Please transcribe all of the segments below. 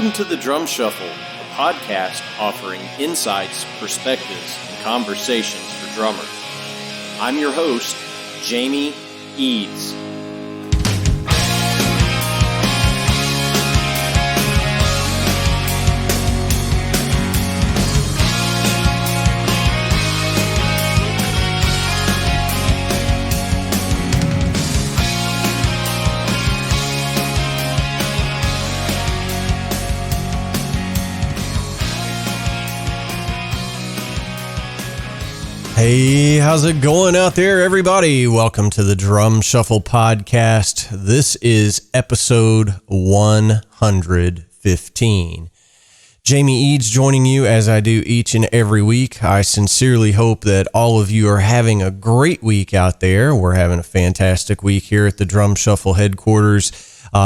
Welcome to the Drum Shuffle, a podcast offering insights, perspectives, and conversations for drummers. I'm your host, Jamie Eads. Hey, how's it going out there, everybody? Welcome to the Drum Shuffle podcast. This is episode 115. Jamie Eads joining you as I do each and every week. I sincerely hope that all of you are having a great week out there. We're having a fantastic week here at the Drum Shuffle headquarters.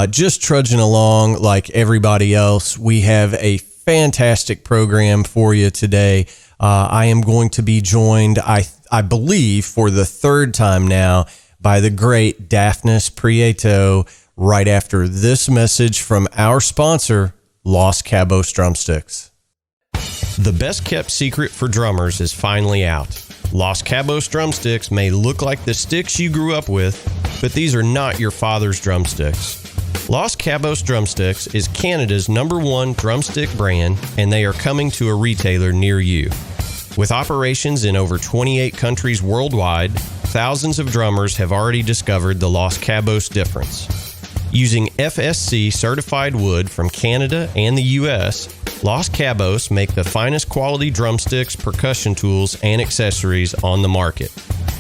Just trudging along like everybody else. We have a fantastic program for you today. I am going to be joined, I believe, for the third time now by the great Dafnis Prieto right after this message from our sponsor, Los Cabos Drumsticks. The best kept secret for drummers is finally out. Los Cabos Drumsticks may look like the sticks you grew up with, but these are not your father's drumsticks. Los Cabos Drumsticks is Canada's #1 drumstick brand, and they are coming to a retailer near you. With operations in over 28 countries worldwide, thousands of drummers have already discovered the Los Cabos difference. Using FSC certified wood from Canada and the US, Los Cabos make the finest quality drumsticks, percussion tools, and accessories on the market.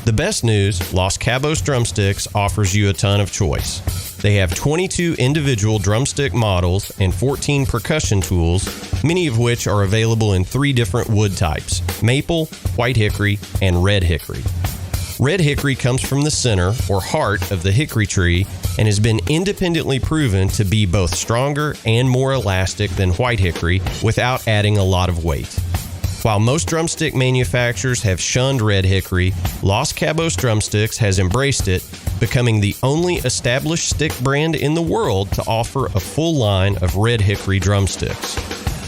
The best news, Los Cabos Drumsticks offers you a ton of choice. They have 22 individual drumstick models and 14 percussion tools, many of which are available in 3 different wood types: maple, white hickory, and red hickory. Red hickory comes from the center or heart of the hickory tree and has been independently proven to be both stronger and more elastic than white hickory without adding a lot of weight. While most drumstick manufacturers have shunned red hickory, Los Cabos Drumsticks has embraced it, becoming the only established stick brand in the world to offer a full line of red hickory drumsticks.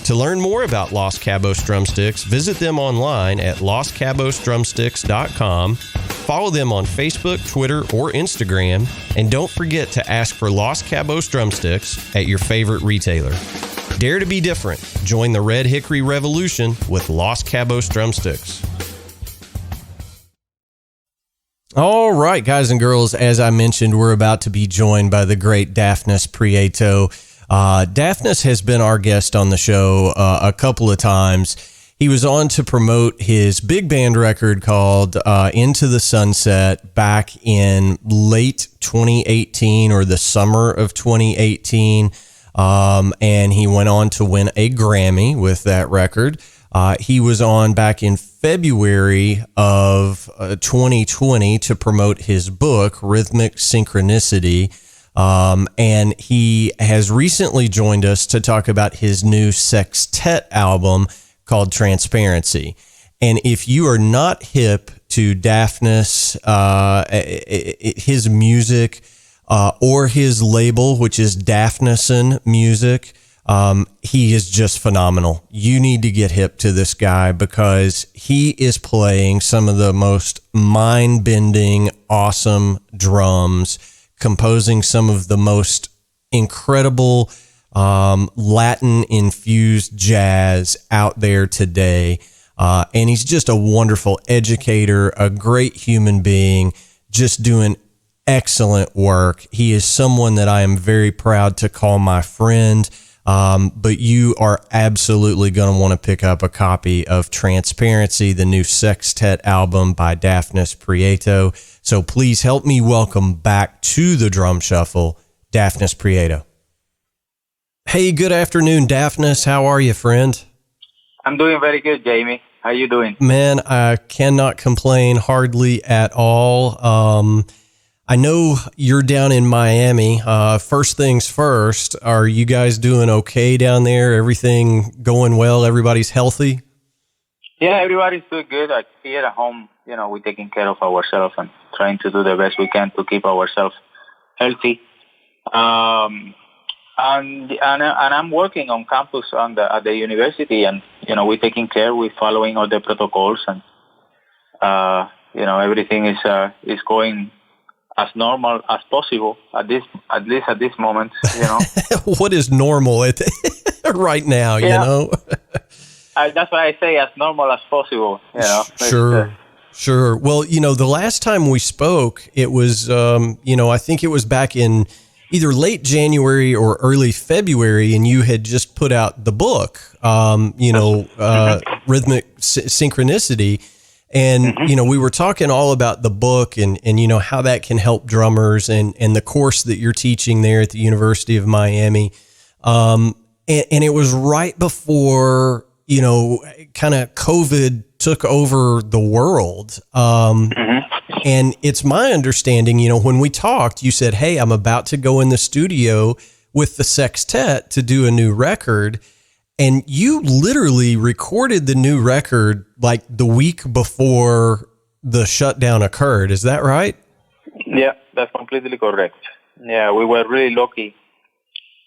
To learn more about Los Cabos Drumsticks, visit them online at loscabosdrumsticks.com, follow them on Facebook, Twitter, or Instagram, and don't forget to ask for Los Cabos Drumsticks at your favorite retailer. Dare to be different. Join the Red Hickory Revolution with Los Cabos Drumsticks. All right, guys and girls, as I mentioned, we're about to be joined by the great Dafnis Prieto. Dafnis has been our guest on the show a couple of times. He was on to promote his big band record called Into the Sunset back in late 2018 or the summer of 2018. And he went on to win a Grammy with that record. He was on back in February of 2020 to promote his book, Rhythmic Synchronicity. And he has recently joined us to talk about his new sextet album called Transparency. And if you are not hip to Dafnis, his music, or his label, which is Dafnison Music, he is just phenomenal. You need to get hip to this guy because he is playing some of the most mind-bending, awesome drums, composing some of the most incredible Latin-infused jazz out there today. And he's just a wonderful educator, a great human being, just doing excellent work. He is someone that I am very proud to call my friend, but you are absolutely going to want to pick up a copy of Transparency, the new sextet album by Dafnis Prieto. So please help me welcome back to the Drum Shuffle, Dafnis Prieto. Hey, good afternoon, Dafnis. How are you, friend? I'm doing very good, Jamie. How are you doing? Man, I cannot complain hardly at all. I know you're down in Miami. First things first, are you guys doing okay down there? Everything going well? Everybody's healthy? Yeah, everybody's doing good. Here at home, we're taking care of ourselves and trying to do the best we can to keep ourselves healthy. And I'm working on campus at the university, and we're taking care, we're following all the protocols, and everything is going as normal as possible at least at this moment. What is normal right now? Yeah. That's why I say as normal as possible. Sure. Well, the last time we spoke, it was, I think it was back in either late January or early February, and you had just put out the book, Rhythmic Synchronicity. And, we were talking all about the book and how that can help drummers and the course that you're teaching there at the University of Miami. And it was right before, kind of COVID took over the world. And it's my understanding, when we talked, you said, hey, I'm about to go in the studio with the sextet to do a new record. And you literally recorded the new record like the week before the shutdown occurred. Is that right? Yeah, that's completely correct. Yeah, we were really lucky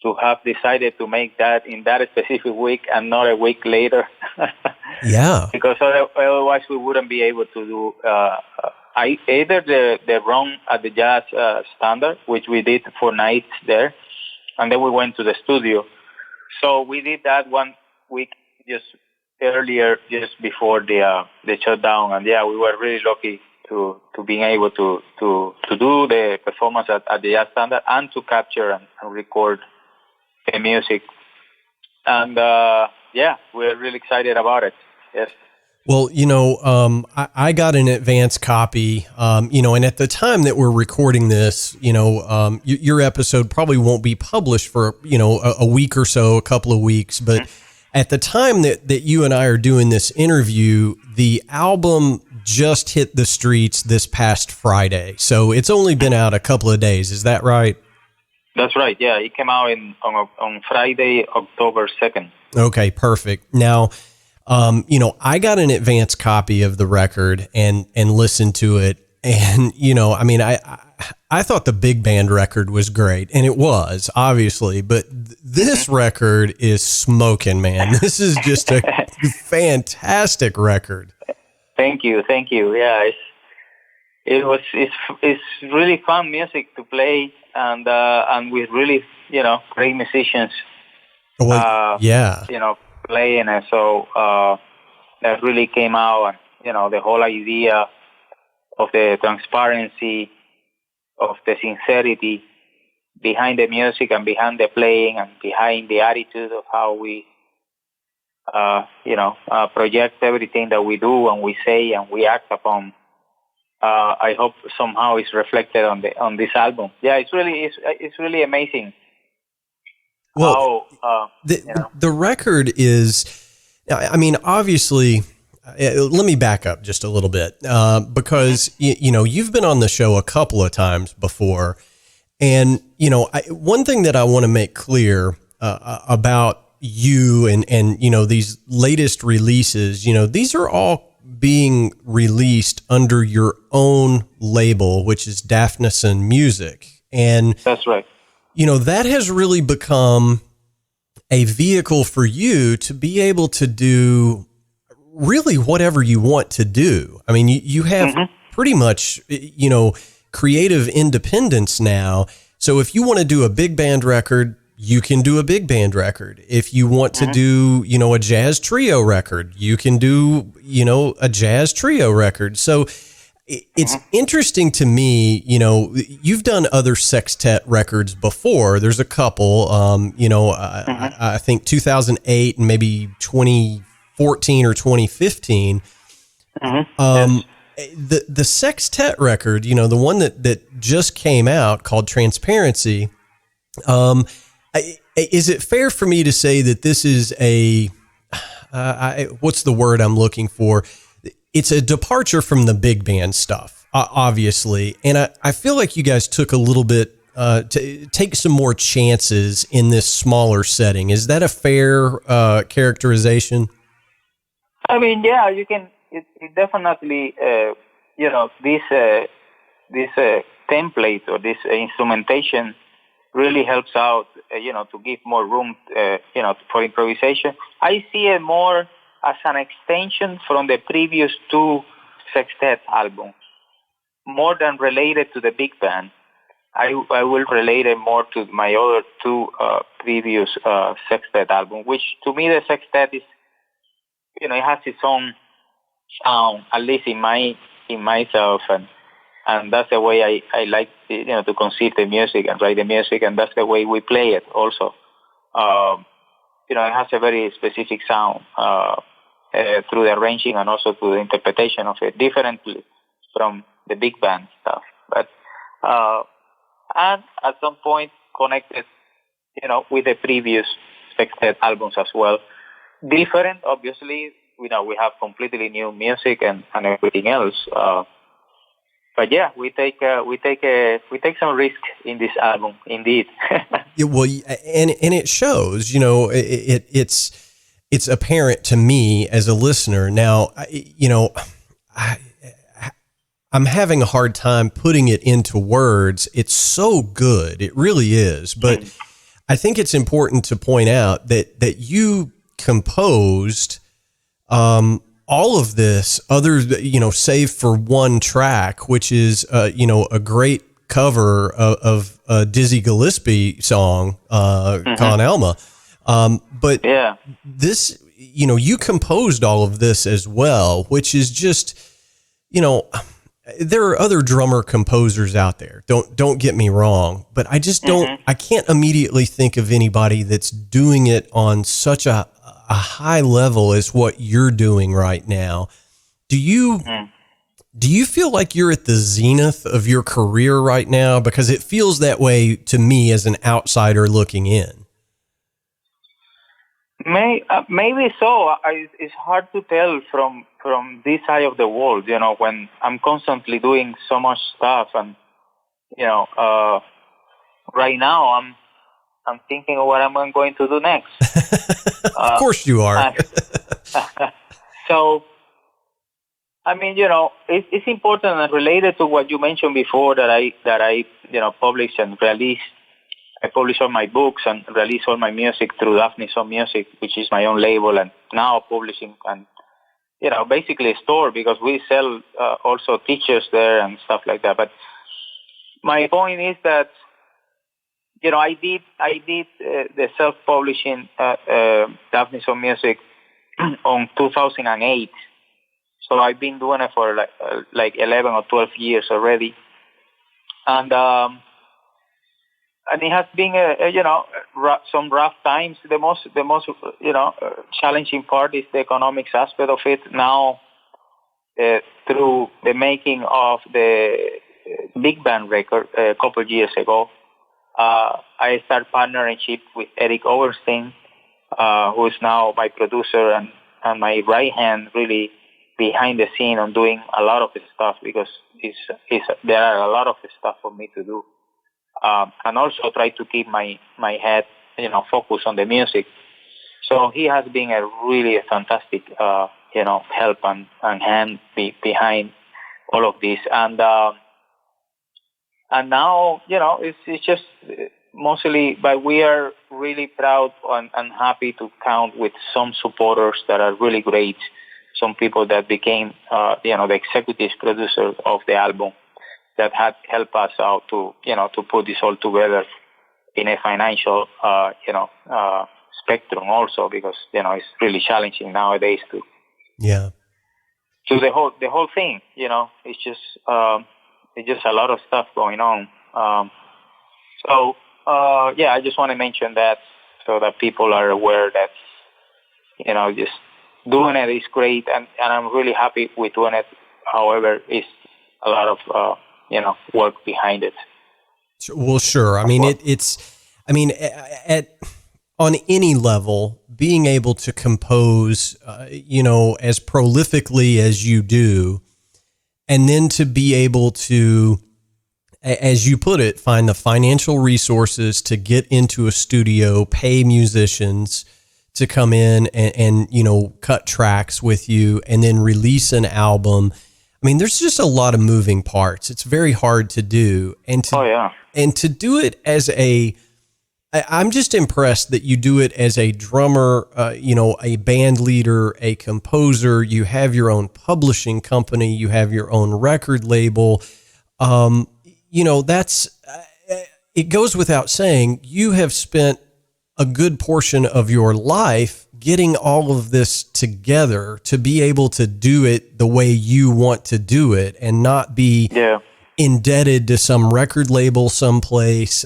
to have decided to make that in that specific week and not a week later. Yeah. Because otherwise we wouldn't be able to do either the run at the Jazz Standard, which we did 4 nights there, and then we went to the studio. So we did that 1 week just earlier, just before the shutdown, and yeah, we were really lucky to being able to do the performance at the Jazz Standard and to capture and record the music. And we're really excited about it. Yes. Well, I got an advance copy, and at the time that we're recording this, your episode probably won't be published for, a week or so, a couple of weeks. But at the time that you and I are doing this interview, the album just hit the streets this past Friday. So it's only been out a couple of days. Is that right? That's right. Yeah, it came out on Friday, October 2nd. Okay, perfect. Now, I got an advance copy of the record and listened to it. And, I thought the big band record was great, and it was, obviously, but this record is smoking, man. This is just a fantastic record. Thank you. Yeah, it's really fun music to play, and with really, great musicians. Well, yeah. Playing, and so that really came out, and the whole idea of the transparency, of the sincerity behind the music and behind the playing and behind the attitude of how we project everything that we do and we say and we act upon. I hope somehow it's reflected on this album. Yeah, it's really amazing. Well, the record is, obviously, let me back up just a little bit, because, you've been on the show a couple of times before. And, one thing that I want to make clear about you and, these latest releases, these are all being released under your own label, which is Dafnis Music. And that's right. That has really become a vehicle for you to be able to do really whatever you want to do. I mean, you have pretty much, creative independence now. So if you want to do a big band record, you can do a big band record. If you want to do, a jazz trio record, you can do, a jazz trio record. So it's interesting to me, you've done other sextet records before. There's a couple, I think 2008 and maybe 2014 or 2015. Yes. The sextet record, the one that just came out called Transparency. Is it fair for me to say that this is what's the word I'm looking for? It's a departure from the big band stuff, obviously. And I feel like you guys took a little bit, to take some more chances in this smaller setting. Is that a fair characterization? I mean, yeah, you can. It definitely, this template or this instrumentation really helps out, to give more room, for improvisation. I see it more as an extension from the previous two sextet albums, more than related to the big band. I will relate it more to my other two previous sextet album, which to me the sextet is, it has its own sound, at least in myself, and that's the way I like to conceive the music and write the music, and that's the way we play it also. It has a very specific sound through the arranging and also through the interpretation of it, differently from the big band stuff. But and at some point connected, with the previous sextet albums as well. Different, obviously. We have completely new music and everything else. But yeah, we take some risk in this album, indeed. Yeah, well, and it shows. It's apparent to me as a listener now. I'm having a hard time putting it into words. It's so good, it really is. But I think it's important to point out that you composed all of this other, save for one track, which is, a great cover of a Dizzy Gillespie song, Con Alma. But yeah, this, you composed all of this as well, which is just, there are other drummer composers out there. Don't get me wrong, but I just I can't immediately think of anybody that's doing it on such a high level as what you're doing right now. Do you feel like you're at the zenith of your career right now? Because it feels that way to me as an outsider looking in. Maybe so. It's hard to tell from this side of the world, when I'm constantly doing so much stuff, and right now I'm thinking of what I'm going to do next. Of course you are. So, it's important and related to what you mentioned before that I published and released. I publish all my books and release all my music through Dafnis Music, which is my own label, and now publishing and, basically a store, because we sell also teachers there and stuff like that. But my point is that, I did the self-publishing Dafnis Music on 2008. So I've been doing it for like 11 or 12 years already. And it has been, some rough times. The most, challenging part is the economics aspect of it. Now, through the making of the big band record a couple of years ago, I started partnership with Eric Oberstein, who is now my producer and my right hand, really behind the scene on doing a lot of the stuff, because there are a lot of stuff for me to do. And also try to keep my head, focused on the music. So he has been a really fantastic, help and hand behind all of this. And now, it's just mostly, but we are really proud and happy to count with some supporters that are really great. Some people that became, the executive producer of the album, that had helped us out to put this all together in a financial, spectrum also, because, it's really challenging nowadays to. Yeah. So the whole thing, it's just a lot of stuff going on. I just want to mention that so that people are aware that, just doing it is great, and I'm really happy with doing it. However, it's a lot of, work behind it. Well, sure. I mean, on any level, being able to compose, as prolifically as you do, and then to be able to, as you put it, find the financial resources to get into a studio, pay musicians to come in and cut tracks with you, and then release an album. I mean, there's just a lot of moving parts. It's very hard to do. And to do it as a I'm just impressed that you do it as a drummer, a band leader, a composer. You have your own publishing company. You have your own record label. That's it goes without saying. You have spent a good portion of your life getting all of this together to be able to do it the way you want to do it and not be indebted to some record label someplace.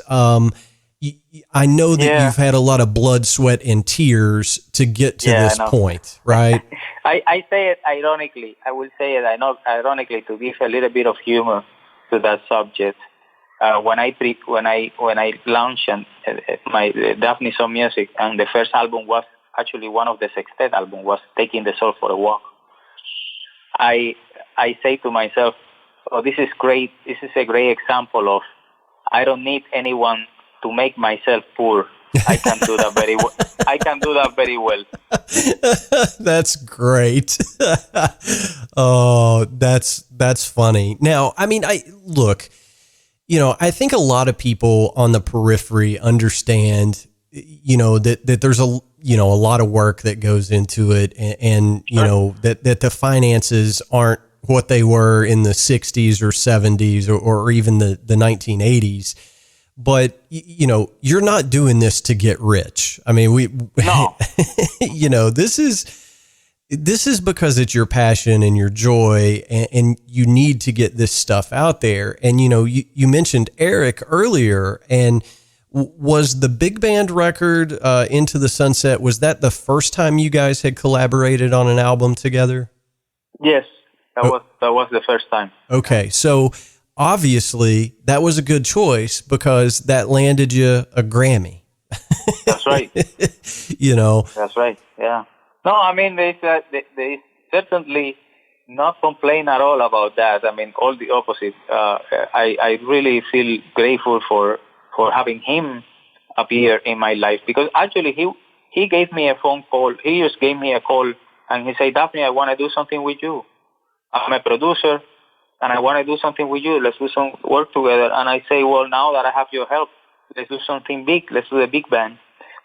I know that you've had a lot of blood, sweat, and tears to get to this point, right? I say it ironically. I will say it ironically to give a little bit of humor to that subject. When I launched my Dafnis Music, and the first album was actually one of the sextet album, was Taking the Soul for a Walk. I say to myself, "Oh, this is great. This is a great example of I don't need anyone to make myself poor. I can do that very well. I can do that very well." That's great. Oh, that's funny. Now, I mean, I think a lot of people on the periphery understand, that there's a lot of work that goes into it, and that the finances aren't what they were in the 60s or 70s or even the 1980s. But, you're not doing this to get rich. I mean, No. This is because it's your passion and your joy, and you need to get this stuff out there. And, you mentioned Eric earlier, and was the big band record, Into the Sunset, was that the first time you guys had collaborated on an album together? Yes, that was the first time. Okay. So obviously that was a good choice because that landed you a Grammy. That's right. That's right. Yeah. No, I mean, they certainly not complain at all about that. I mean, all the opposite. I really feel grateful for having him appear in my life, because actually he gave me a phone call. He just gave me a call and he said, "Daphne, I want to do something with you. I'm a producer and I want to do something with you. Let's do some work together." And I say, "Well, now that I have your help, let's do something big. Let's do the big band."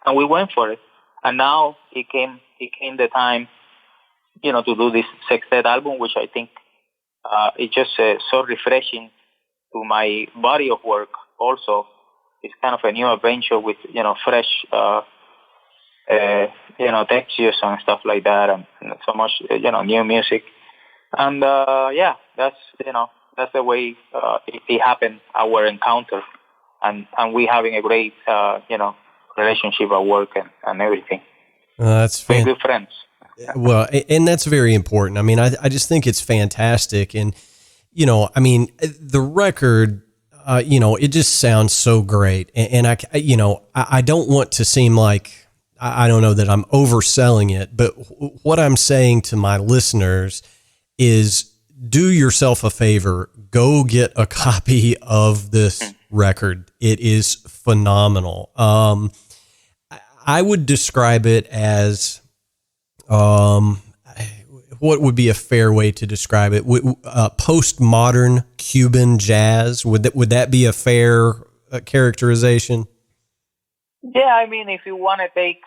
And we went for it. And now it came the time, to do this sextet album, which I think it's just so refreshing to my body of work. Also, it's kind of a new adventure with fresh textures and stuff like that, and so much new music. And that's the way it happened, our encounter, and we having a great relationship at work and everything. That's fantastic. We're good friends. Well, and that's very important. I mean, I just think it's fantastic. And, I mean, the record, it just sounds so great. And I don't want to seem like, I don't know that I'm overselling it, but what I'm saying to my listeners is do yourself a favor, go get a copy of this record. It is phenomenal. I would describe it as, what would be a fair way to describe it? Postmodern Cuban jazz. Would that be a fair characterization? Yeah, I mean, if you want to take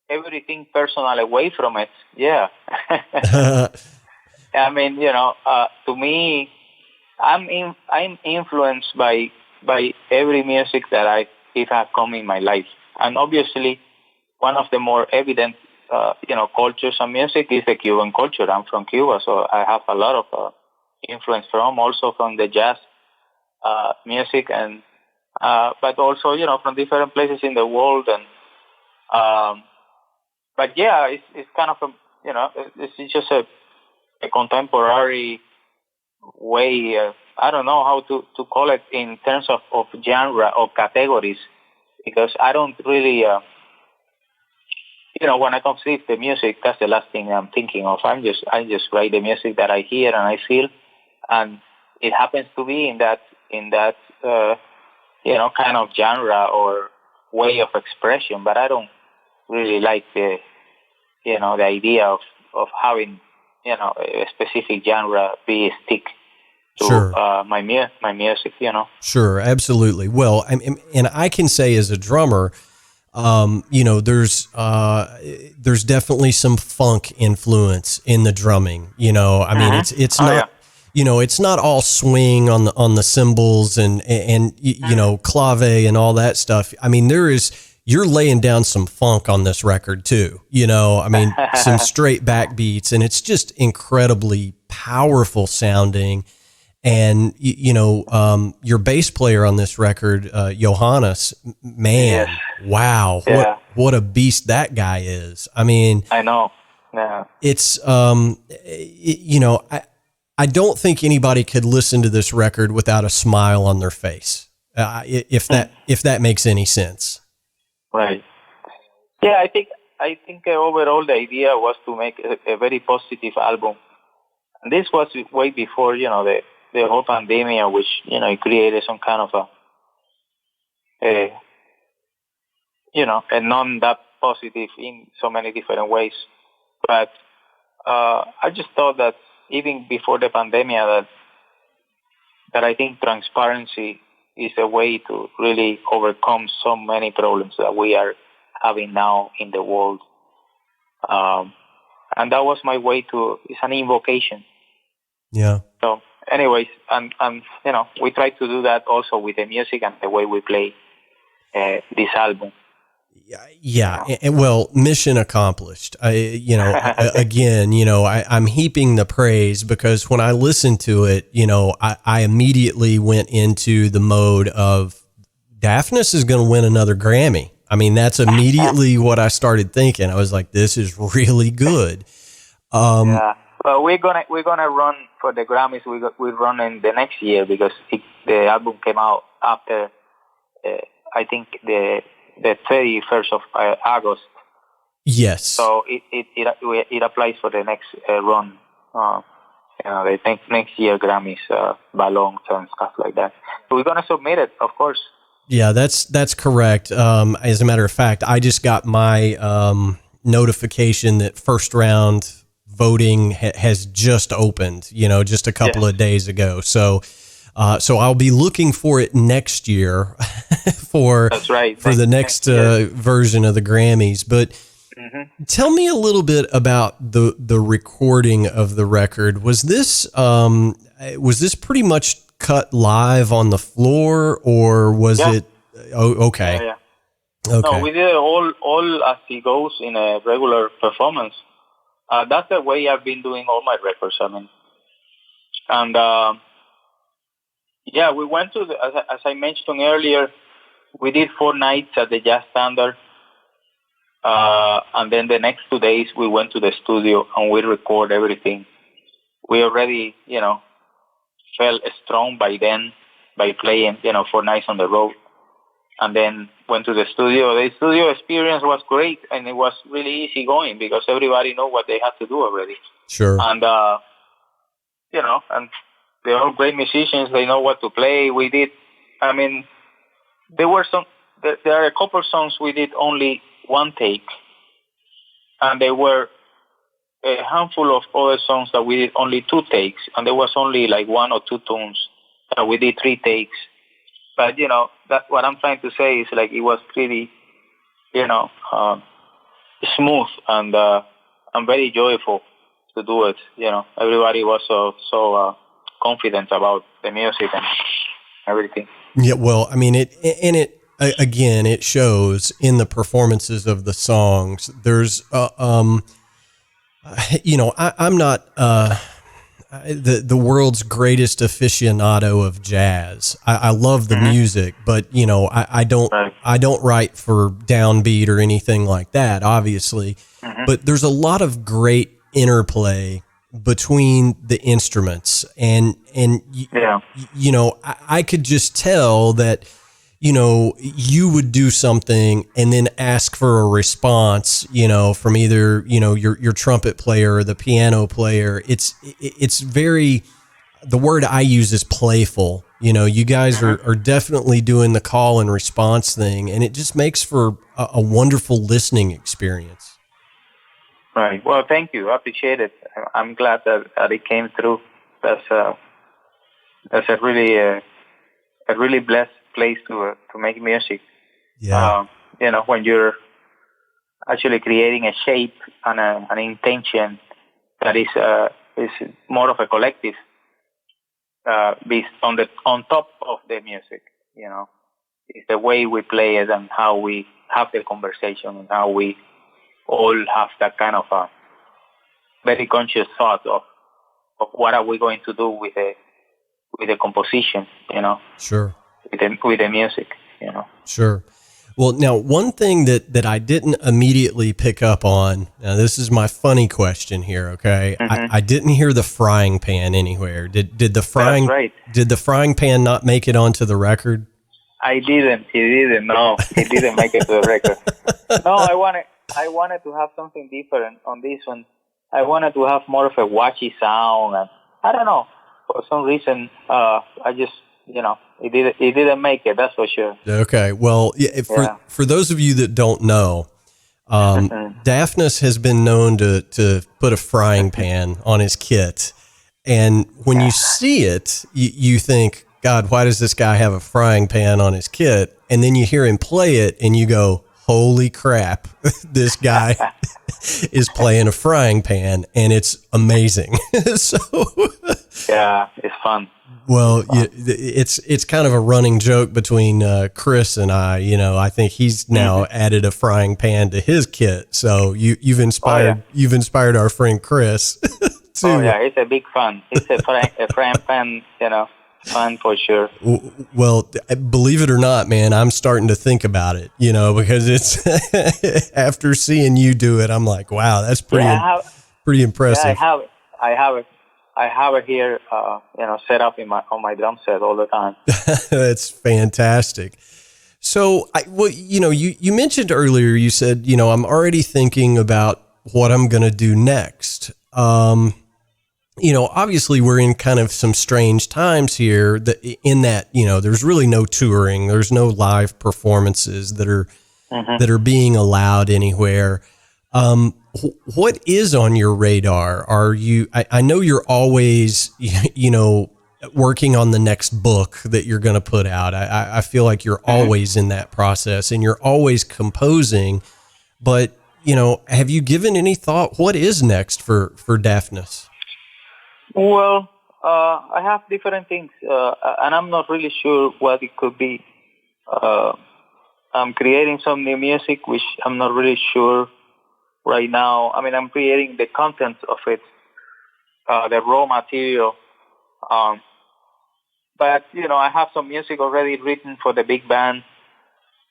everything personal away from it, yeah. I mean, to me, I'm influenced by every music that it has come in my life, and obviously, one of the more evident, cultures and music is the Cuban culture. I'm from Cuba, so I have a lot of influence also from the jazz music, and but also from different places in the world, and but yeah, it's kind of it's just a contemporary way. I don't know how to call it in terms of genre or categories, because I don't really. When I conceive the music, that's the last thing I'm thinking of. I just write the music that I hear and I feel, and it happens to be in that kind of genre or way of expression. But I don't really like the idea of having a specific genre be stick to sure. my music. Sure, absolutely. Well, and I can say as a drummer, There's definitely some funk influence in the drumming. I mean, it's not, it's not all swing on the cymbals and clave and all that stuff. I mean, you're laying down some funk on this record too. I mean, some straight backbeats, and it's just incredibly powerful sounding. And, your bass player on this record, Johannes, man, wow, what a beast that guy is. I mean, I know. Yeah. It's, I don't think anybody could listen to this record without a smile on their face, if that makes any sense. Right. Yeah, I think overall the idea was to make a very positive album. And this was way before, the whole pandemic, which, it created some kind of a non that positive in so many different ways. But I just thought that even before the pandemic, that I think transparency is a way to really overcome so many problems that we are having now in the world. And that was my way it's an invocation. Yeah. So anyways, and we try to do that also with the music and the way we play this album. Yeah. And well, mission accomplished. Again, I'm heaping the praise because when I listened to it, I immediately went into the mode of Dafnis is going to win another Grammy. I mean, that's immediately what I started thinking. I was like, this is really good. Yeah. Well, we're gonna run for the Grammys. We run in the next year because the album came out after I think the 31st of August. Yes. So it applies for the next run. The next year Grammys, balloons and stuff like that. So we're gonna submit it, of course. Yeah, that's correct. As a matter of fact, I just got my notification that first round voting has just opened, just a couple of days ago. So I'll be looking for it next year for the next version of the Grammys. But tell me a little bit about the recording of the record. Was this pretty much cut live on the floor, or was it? Oh, okay. Yeah. Okay. No, we did it all as it goes in a regular performance. That's the way I've been doing all my records. I mean, and we went to as I mentioned earlier, we did 4 nights at the Jazz Standard, and then the next 2 days we went to the studio and we record everything. We already, felt strong by then by playing, 4 nights on the road, and then went to the studio. The studio experience was great, and it was really easy going because everybody knew what they had to do already. Sure. And, and they're all great musicians. They know what to play. We did, I mean, there are a couple songs we did only 1 take, and there were a handful of other songs that we did only 2 takes, and there was only like 1 or 2 tunes that we did 3 takes. But, that what I'm trying to say is like it was pretty, smooth and very joyful to do it. Everybody was so confident about the music and everything. Yeah, well, I mean, it shows in the performances of the songs. There's, I'm not the world's greatest aficionado of jazz. I love the music, but I don't write for downbeat or anything like that, obviously. But there's a lot of great interplay between the instruments, and I could just tell that you would do something and then ask for a response, from either, your trumpet player or the piano player. It's very, the word I use is playful. You guys are definitely doing the call and response thing, and it just makes for a wonderful listening experience. Right. Well, thank you. I appreciate it. I'm glad that it came through. That's a really blessed place to make music. Yeah. when you're actually creating a shape and an intention that is more of a collective, based on top of the music. It's the way we play it and how we have the conversation and how we all have that kind of a very conscious thought of what are we going to do with the composition, Sure. with the music, Sure. Well, now, one thing that I didn't immediately pick up on, now this is my funny question here, okay? I didn't hear the frying pan anywhere. Did the frying That's right. Did the frying pan not make it onto the record? I didn't. He didn't. No, he didn't make it to the record. No, I wanted to have something different on this one. I wanted to have more of a washy sound, and I don't know, for some reason, I just, it didn't make it. That's for sure. Okay. Well, for those of you that don't know, Dafnis has been known to put a frying pan on his kit, and when you see it, you think, God, why does this guy have a frying pan on his kit? And then you hear him play it, and you go, holy crap, this guy is playing a frying pan, and it's amazing. So yeah, it's fun. Well, it's kind of a running joke between Chris and I. I think he's now added a frying pan to his kit. So you've inspired our friend Chris. Oh yeah, he's a big fan. He's a frying pan, fan for sure. Well, believe it or not, man, I'm starting to think about it. Because it's after seeing you do it, I'm like, wow, that's pretty impressive. Yeah, I have it here, set up on my drum set all the time. That's fantastic. So, you mentioned earlier, you said, I'm already thinking about what I'm going to do next. Obviously we're in kind of some strange times here that there's really no touring. There's no live performances that are being allowed anywhere. What is on your radar? Are you, I know you're always, working on the next book that you're going to put out. I feel like you're always in that process and you're always composing, but, have you given any thought? What is next for Dafnis? Well, I have different things, and I'm not really sure what it could be. I'm creating some new music, which I'm not really sure right now. I mean, I'm creating the content of it, the raw material. But, I have some music already written for the big band.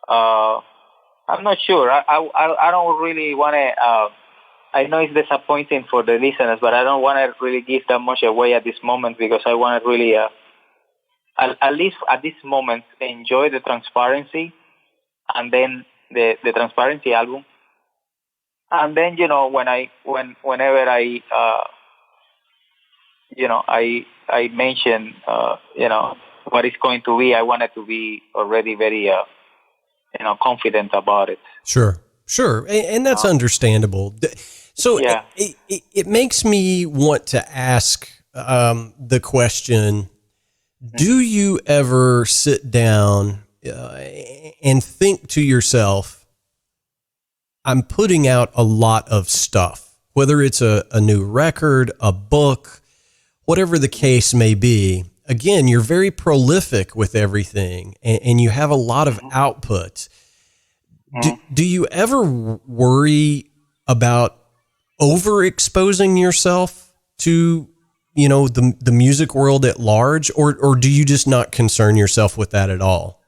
I'm not sure. I don't really want to... I know it's disappointing for the listeners, but I don't want to really give that much away at this moment because I want to really, at least at this moment, enjoy the Transparency and then the Transparency album. And then, whenever I mention, what it's going to be, I want it to be already very, confident about it. Sure. And that's understandable. So yeah. it makes me want to ask the question, do you ever sit down and think to yourself, I'm putting out a lot of stuff, whether it's a new record, a book, whatever the case may be. Again, you're very prolific with everything and you have a lot of output. Do you ever worry about overexposing yourself to, the music world at large, or do you just not concern yourself with that at all?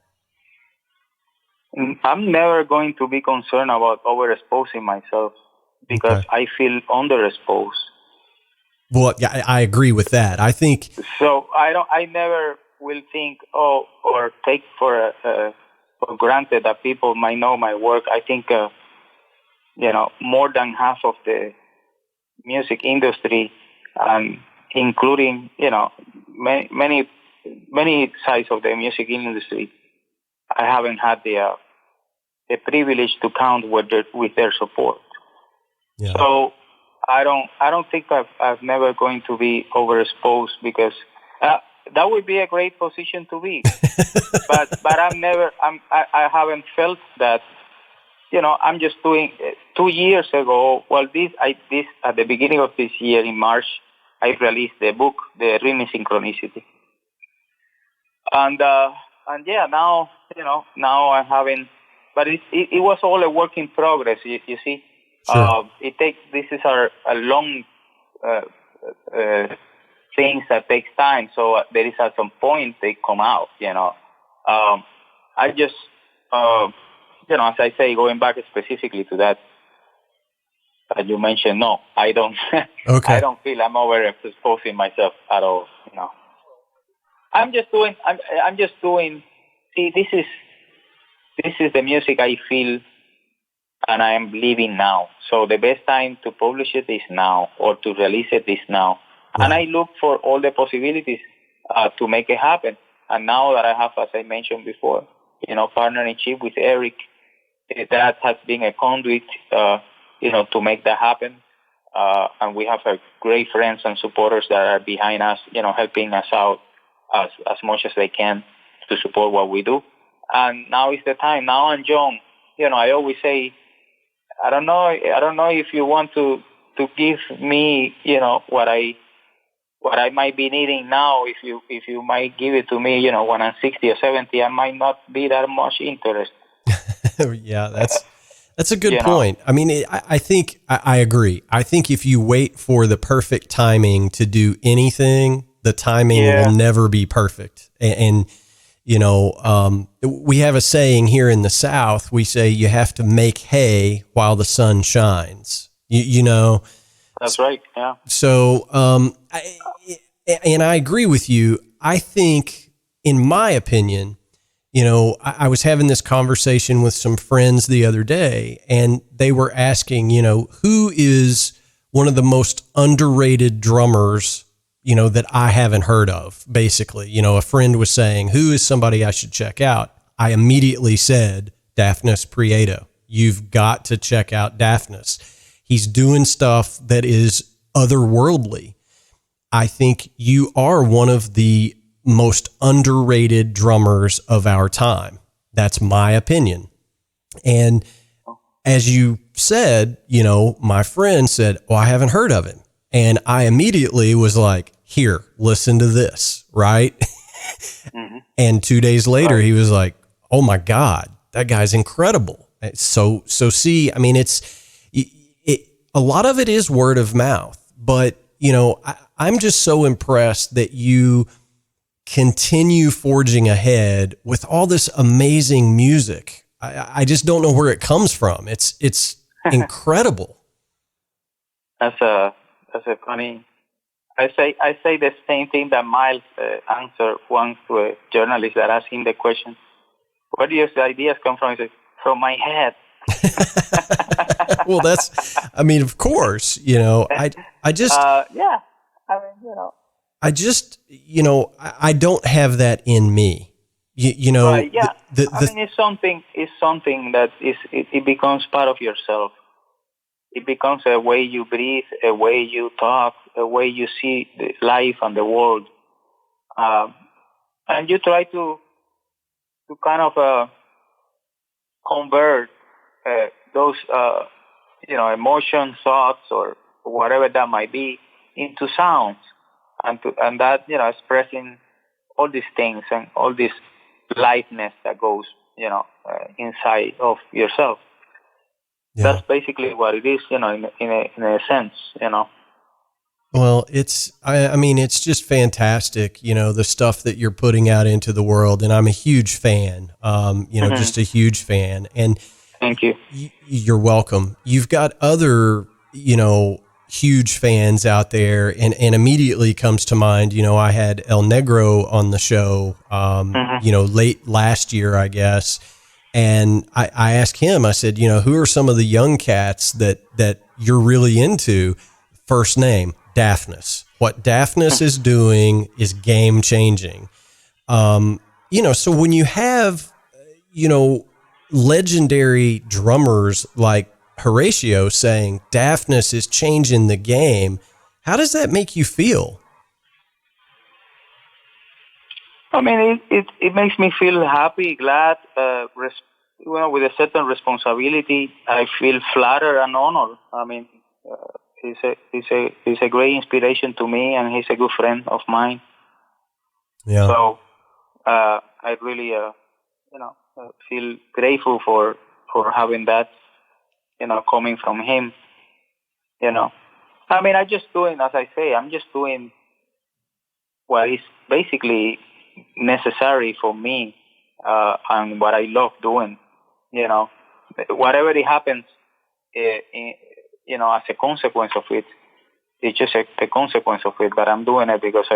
I'm never going to be concerned about overexposing myself because I feel underexposed. Well, yeah, I agree with that. I think so. I never will think or take for granted that people might know my work. I think more than half of the music industry, including many sides of the music industry, I haven't had the privilege to count with their support. Yeah. So I don't think I've never going to be overexposed because that would be a great position to be. but I haven't felt that I'm just doing 2 years ago. Well, this at the beginning of this year in March, I released the book, The Rhythm Synchronicity, and yeah, now I'm having, but it was all a work in progress. You see, Sure. this is a long things that takes time. So there is at some point they come out. I just as I say, going back specifically to that you mentioned, no, I don't. Okay. I don't feel I'm overexposing myself at all. I'm just doing. I'm just doing. See, this is the music I feel, and I am living now. So the best time to publish it is now, or to release it is now. Right. And I look for all the possibilities to make it happen. And now that I have, as I mentioned before, partnering chief with Eric, that has been a conduit, to make that happen. And we have great friends and supporters that are behind us, helping us out as much as they can to support what we do. And now is the time. Now I'm young. I always say, I don't know if you want to give me, what I might be needing now. If you might give it to me, when I'm 60 or 70, I might not be that much interested. Yeah, that's a good point. I mean, I think I agree. I think if you wait for the perfect timing to do anything, the timing will never be perfect. And we have a saying here in the South. We say you have to make hay while the sun shines. That's right. Yeah. So, I agree with you. I think, in my opinion, I was having this conversation with some friends the other day, and they were asking, who is one of the most underrated drummers, that I haven't heard of, basically. A friend was saying, who is somebody I should check out? I immediately said, Dafnis Prieto. You've got to check out Dafnis. He's doing stuff that is otherworldly. I think you are one of the most underrated drummers of our time. That's my opinion. And as you said, my friend said, oh, I haven't heard of him. And I immediately was like, here, listen to this, right? Mm-hmm. And 2 days later, he was like, oh my God, that guy's incredible. So see, I mean, a lot of it is word of mouth, but I'm just so impressed that you continue forging ahead with all this amazing music. I just don't know where it comes from. It's incredible. That's a funny. I say the same thing that Miles answered once to a journalist that asked him the question, where do your ideas come from? He said, from my head. Well, of course, I just, I just, I don't have that in me. Right, yeah. It's something that it becomes part of yourself. It becomes a way you breathe, a way you talk, a way you see life and the world. And you try to kind of convert those, emotions, thoughts, or whatever that might be, into sounds, and that expressing all these things and all this lightness that goes inside of yourself. Yeah. That's basically what it is, in a sense, Well, it's just fantastic, the stuff that you're putting out into the world, and I'm a huge fan, mm-hmm. just a huge fan. And thank you. You're welcome. You've got other, huge fans out there, and immediately comes to mind, I had El Negro on the show, mm-hmm. Late last year, I guess. And I asked him, I said, who are some of the young cats that you're really into? First name, Dafnis. What Dafnis is doing is game changing. So when you have, legendary drummers like Horatio saying Dafnis is changing the game, how does that make you feel? I mean, it makes me feel happy, glad, with a certain responsibility, I feel flattered and honored. I mean, he's a great inspiration to me, and he's a good friend of mine. Yeah. So I really, feel grateful for having that, coming from him. I mean, I'm just doing what is basically necessary for me, and what I love doing. Whatever it happens, as a consequence of it, it's just a consequence of it. But I'm doing it because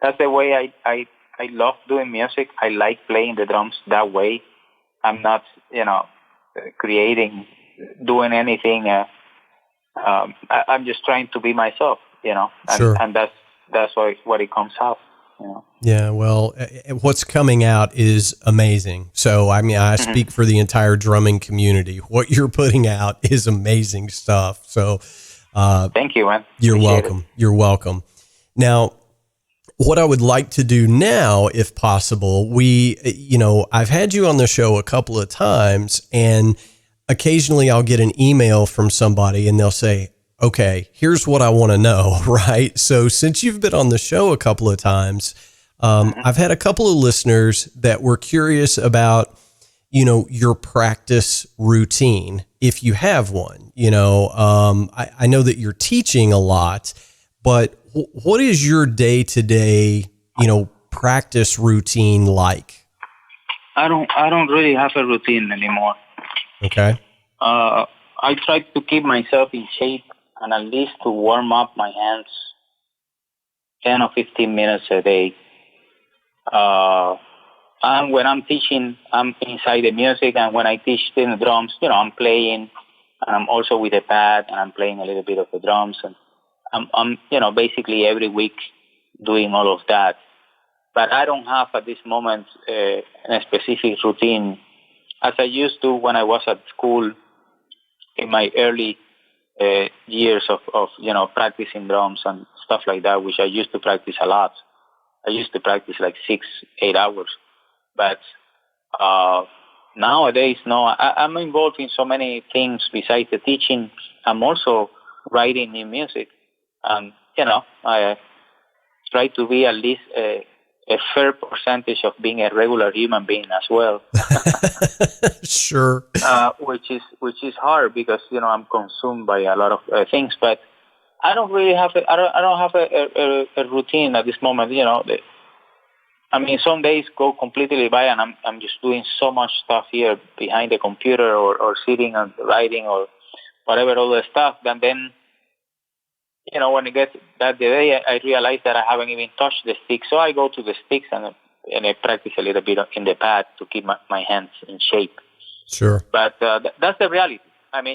that's the way I love doing music. I like playing the drums that way. I'm not, doing anything. I'm just trying to be myself, and, Sure. and that's what it comes out. Yeah, well, what's coming out is amazing. So, I mean, I speak for the entire drumming community. What you're putting out is amazing stuff. So, thank you, man. You're Appreciate welcome. it. You're welcome. Now, what I would like to do now, if possible, I've had you on the show a couple of times, and occasionally I'll get an email from somebody and they'll say, okay, here's what I want to know, right? So since you've been on the show a couple of times, I've had a couple of listeners that were curious about, your practice routine, if you have one. I know that you're teaching a lot, but what is your day-to-day, practice routine like? I don't really have a routine anymore. Okay. I try to keep myself in shape, and at least to warm up my hands 10 or 15 minutes a day. And when I'm teaching, I'm inside the music, and when I teach the drums, I'm playing, and I'm also with a pad, and I'm playing a little bit of the drums, and I'm basically every week doing all of that. But I don't have at this moment a specific routine as I used to when I was at school in my early years of practicing drums and stuff like that, which I used to practice a lot. I used to practice like 6-8 hours. But nowadays, no, I'm involved in so many things besides the teaching. I'm also writing new music. And, I try to be at least a fair percentage of being a regular human being as well. Sure. Which is hard because I'm consumed by a lot of things, but I don't really have I don't have a routine at this moment. Some days go completely by, and I'm just doing so much stuff here behind the computer or sitting and writing or whatever other stuff. And then when it gets that day, I realize that I haven't even touched the sticks, so I go to the sticks and I practice a little bit in the pad to keep my hands in shape. Sure. But that's the reality. I'm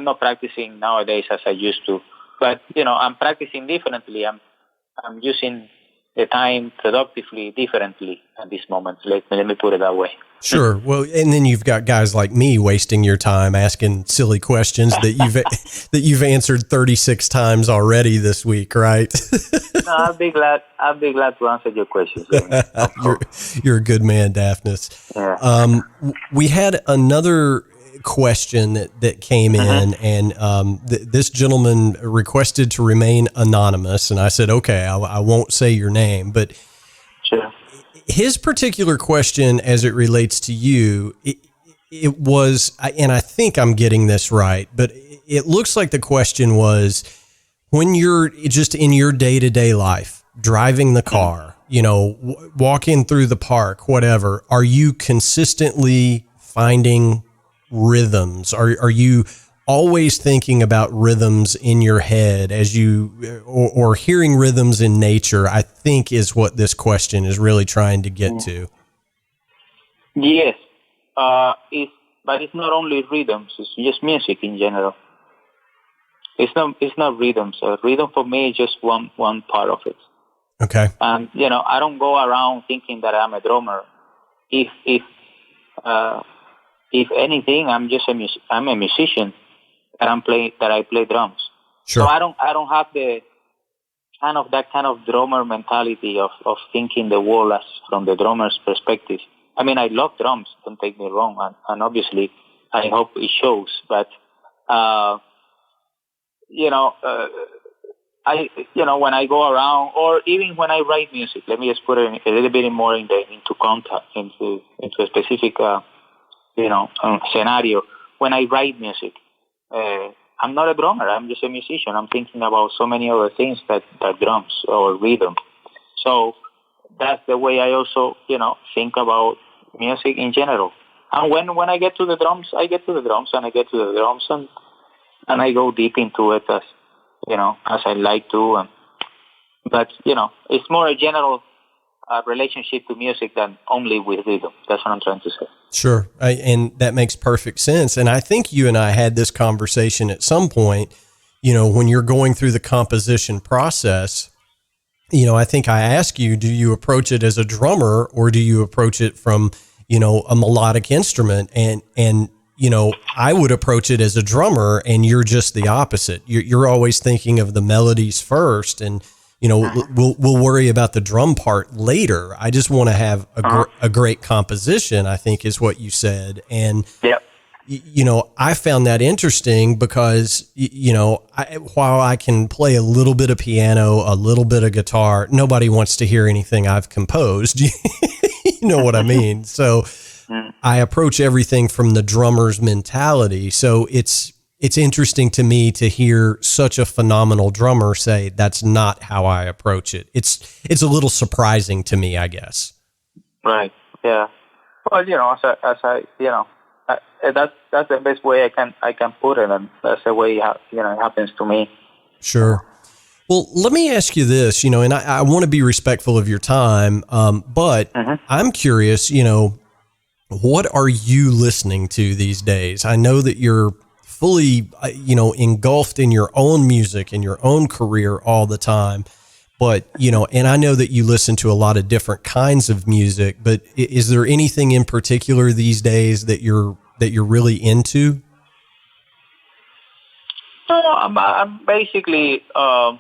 not practicing nowadays as I used to. But I'm practicing differently. I'm using the time productively differently at this moment. Let me put it that way. Sure. Well, and then you've got guys like me wasting your time asking silly questions that you've answered 36 times already this week, right? No, I'll be glad to answer your questions. You're a good man, Dafnis. Yeah. We had another question that came in, and this gentleman requested to remain anonymous, and I said, okay, I won't say your name, but sure. His particular question, as it relates to you, it was, and I think I'm getting this right, but it looks like the question was, when you're just in your day-to-day life, driving the car, walking through the park, whatever, are you consistently finding rhythms? Are you always thinking about rhythms in your head as you, or hearing rhythms in nature, I think is what this question is really trying to get to. Yes. But it's not only rhythms, it's just music in general. It's not rhythms. Rhythm for me is just one part of it. Okay. And, I don't go around thinking that I'm a drummer. If anything, I'm a musician. That I play drums. Sure. So I don't have the that kind of drummer mentality of thinking the world as from the drummer's perspective. I mean, I love drums, don't take me wrong, and obviously I hope it shows, but, when I go around, or even when I write music, let me just put it a little bit more into context, into a specific, scenario. When I write music, I'm not a drummer. I'm just a musician. I'm thinking about so many other things that drums or rhythm. So that's the way I also, think about music in general. And when I get to the drums, I get to the drums, and I get to the drums, and I go deep into it as I like to. But it's more a general relationship to music than only with rhythm. That's what I'm trying to say. Sure. And that makes perfect sense. And I think you and I had this conversation at some point, when you're going through the composition process. I think I asked you, do you approach it as a drummer, or do you approach it from, a melodic instrument? And I would approach it as a drummer, and you're just the opposite. You're always thinking of the melodies first, and, we'll worry about the drum part later. I just want to have a great composition, I think is what you said. And, yep. I found that interesting because, while I can play a little bit of piano, a little bit of guitar, nobody wants to hear anything I've composed. You know what I mean? So I approach everything from the drummer's mentality. So it's interesting to me to hear such a phenomenal drummer say, that's not how I approach it. It's a little surprising to me, I guess. Right. Yeah. Well, that's the best way I can put it, and that's the way it happens to me. Sure. Well, let me ask you this, and I want to be respectful of your time, but I'm curious, what are you listening to these days? I know that you're fully, engulfed in your own music and your own career all the time. But, and I know that you listen to a lot of different kinds of music, but is there anything in particular these days that you're really into? No, I'm basically, I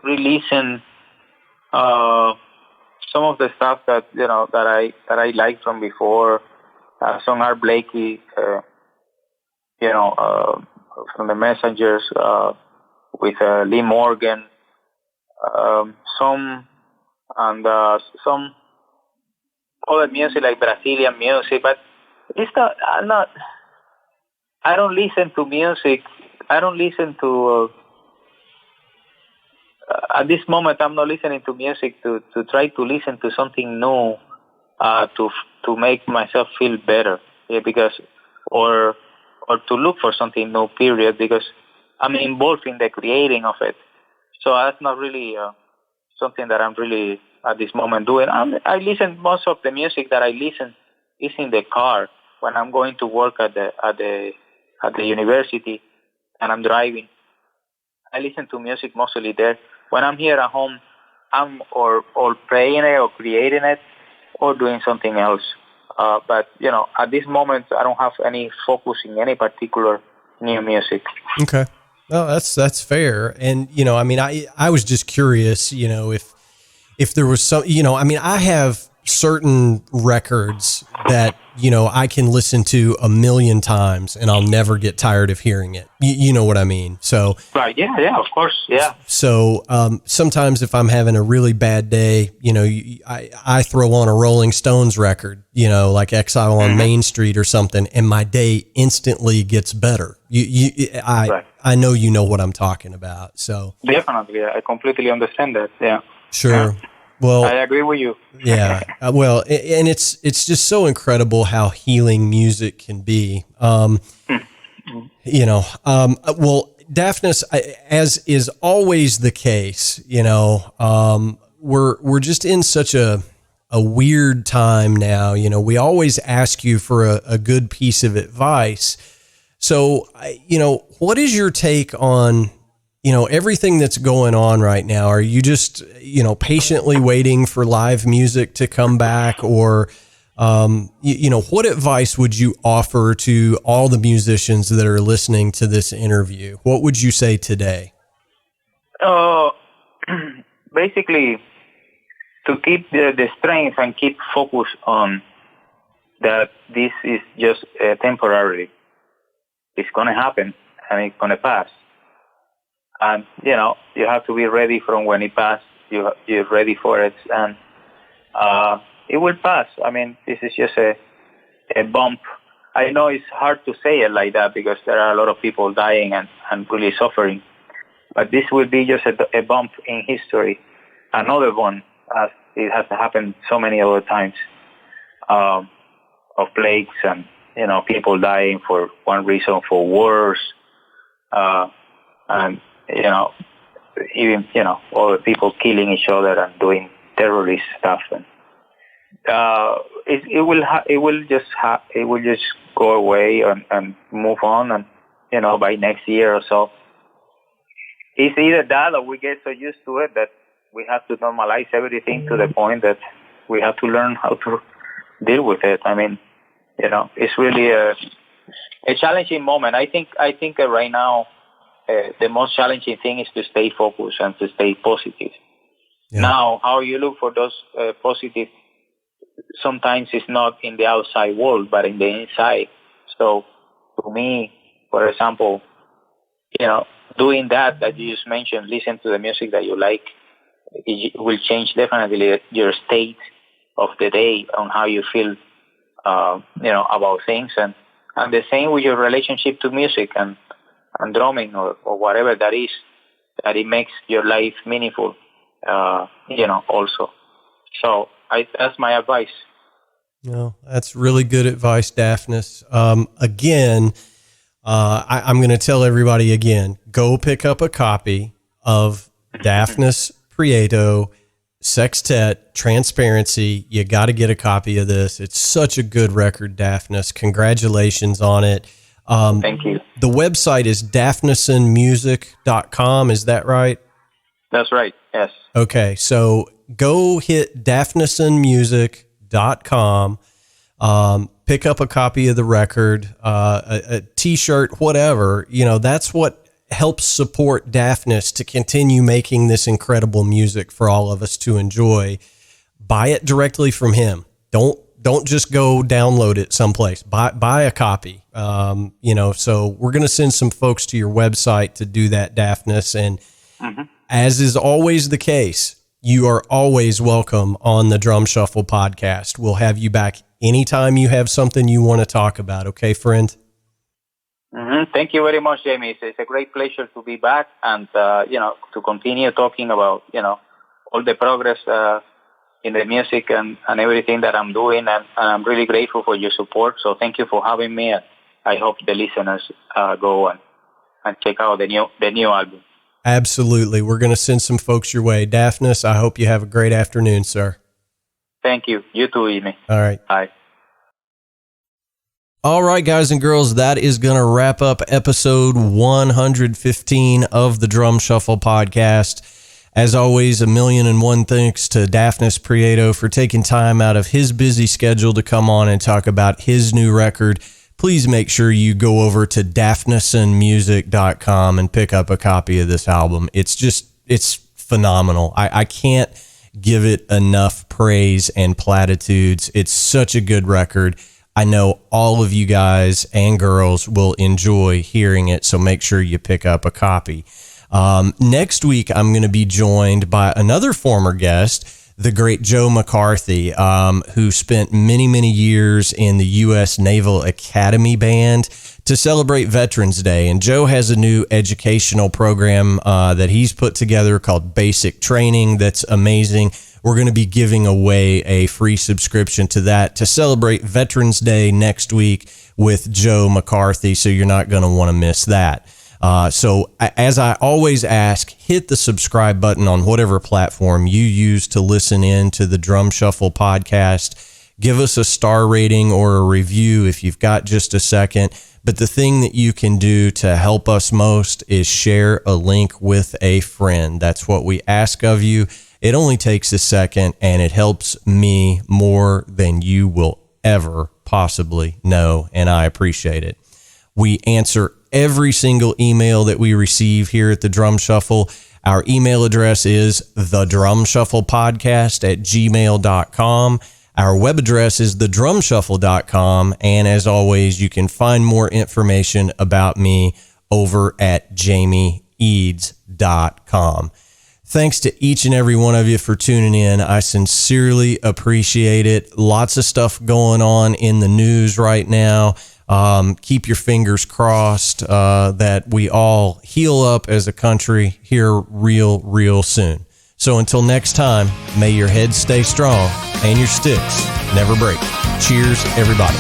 re-listen, some of the stuff that I liked from before. Some Art Blakey, from the Messengers, with Lee Morgan, some other music like Brazilian music, but it's not. I don't listen to music. I don't listen to. At this moment, I'm not listening to music to try to listen to something new, to make myself feel better. Yeah, because or to look for something new. Period. Because I'm involved in the creating of it. So that's not really something that I'm really at this moment doing. I listen, most of the music that I listen is in the car when I'm going to work at the university and I'm driving. I listen to music mostly there. When I'm here at home, I'm or playing it or creating it or doing something else. But at this moment, I don't have any focus in any particular new music. Okay. Well, that's fair. And, I was just curious, if there was some, I have certain records that, I can listen to a million times and I'll never get tired of hearing it. You know what I mean? So, right. Yeah, of course. Yeah. So, sometimes if I'm having a really bad day, I throw on a Rolling Stones record, like Exile on Main Street or something, and my day instantly gets better. Right. I know you know what I'm talking about. So definitely, I completely understand that. Yeah. Sure. Well, I agree with you. Yeah. Well, and it's just so incredible how healing music can be. Well, Dafnis, as is always the case, we're just in such a weird time now. We always ask you for a good piece of advice. So, what is your take on, everything that's going on right now? Are you just, patiently waiting for live music to come back, or, what advice would you offer to all the musicians that are listening to this interview? What would you say today? Basically, to keep the strength and keep focus on that this is just temporary. It's going to happen and it's going to pass. And, you have to be ready from when it passes. You're ready for it. And it will pass. I mean, this is just a bump. I know it's hard to say it like that because there are a lot of people dying and really suffering. But this will be just a bump in history. Another one, as it has happened so many other times, of plagues and, people dying for one reason, for wars, and, even, other people killing each other and doing terrorist stuff. And it will just go away and move on, and by next year or so. It's either that or we get so used to it that we have to normalize everything to the point that we have to learn how to deal with it. I mean, it's really a challenging moment. I think right now the most challenging thing is to stay focused and to stay positive. Yeah. Now, how you look for those positive sometimes it's not in the outside world, but in the inside. So, to me, for example, doing that you just mentioned, listen to the music that you like, it will change definitely your state of the day on how you feel, about things. And the same with your relationship to music and drumming or whatever that is, that it makes your life meaningful, also. So that's my advice. No, that's really good advice, Dafnis. Again, I'm going to tell everybody again, go pick up a copy of Dafnis Prieto, Sextet, Transparency. You got to get a copy of this. It's such a good record, Dafnis. Congratulations on it. Thank you. The website is dafnisonmusic.com. Is that right? That's right. Yes. Okay. So go hit dafnisonmusic.com. Pick up a copy of the record, a t-shirt, whatever, that's what helps support Dafnis to continue making this incredible music for all of us to enjoy. Buy it directly from him. Don't just go download it someplace. Buy a copy. So we're going to send some folks to your website to do that, Dafnis. And as is always the case, you are always welcome on the Drum Shuffle podcast. We'll have you back anytime you have something you want to talk about. Okay, friend? Thank you very much, Jamie. It's a great pleasure to be back and, to continue talking about, all the progress in the music and everything that I'm doing. And I'm really grateful for your support. So thank you for having me. And I hope the listeners go and check out the new album. Absolutely. We're going to send some folks your way. Dafnis, I hope you have a great afternoon, sir. Thank you. You too, Jimmy. All right. Bye. All right, guys and girls, that is going to wrap up episode 115 of the Drum Shuffle podcast. As always, 1,000,001 thanks to Dafnis Prieto for taking time out of his busy schedule to come on and talk about his new record. Please make sure you go over to dafnisonmusic.com and pick up a copy of this album. It's phenomenal. I can't give it enough praise and platitudes. It's such a good record. I know all of you guys and girls will enjoy hearing it, so make sure you pick up a copy. Next week, I'm going to be joined by another former guest, the great Joe McCarthy, who spent many, many years in the U.S. Naval Academy Band to celebrate Veterans Day. And Joe has a new educational program that he's put together called Basic Training that's amazing. We're going to be giving away a free subscription to that to celebrate Veterans Day next week with Joe McCarthy, so you're not going to want to miss that. So as I always ask, hit the subscribe button on whatever platform you use to listen in to the Drum Shuffle podcast. Give us a star rating or a review if you've got just a second. But the thing that you can do to help us most is share a link with a friend. That's what we ask of you. It only takes a second, and it helps me more than you will ever possibly know, and I appreciate it. We answer every single email that we receive here at the Drum Shuffle. Our email address is thedrumshufflepodcast@gmail.com. Our web address is thedrumshuffle.com. And as always, you can find more information about me over at jamieeads.com. Thanks to each and every one of you for tuning in. I sincerely appreciate it. Lots of stuff going on in the news right now. Keep your fingers crossed that we all heal up as a country here real soon. So until next time, may your heads stay strong and your sticks never break. Cheers, everybody.